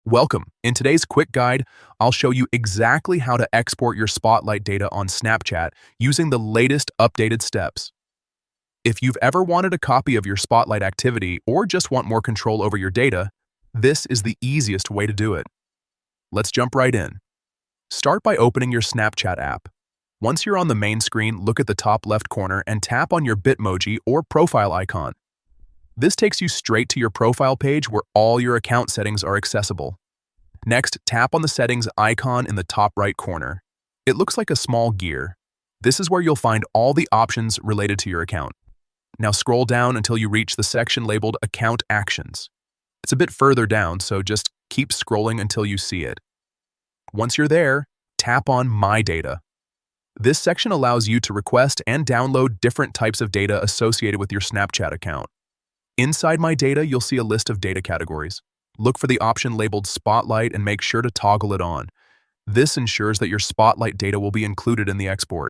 Welcome. In today's quick guide, I'll show you exactly how to export your Spotlight data on Snapchat using the latest updated steps. If you've ever wanted a copy of your Spotlight activity or just want more control over your data, this is the easiest way to do it. Let's jump right in. Start by opening your Snapchat app. Once you're on the main screen, look at the top left corner and tap on your Bitmoji or profile icon. This takes you straight to your profile page where all your account settings are accessible. Next, tap on the settings icon in the top right corner. It looks like a small gear. This is where you'll find all the options related to your account. Now scroll down until you reach the section labeled Account Actions. It's a bit further down, so just keep scrolling until you see it. Once you're there, tap on My Data. This section allows you to request and download different types of data associated with your Snapchat account. Inside My Data, you'll see a list of data categories. Look for the option labeled Spotlight and make sure to toggle it on. This ensures that your Spotlight data will be included in the export.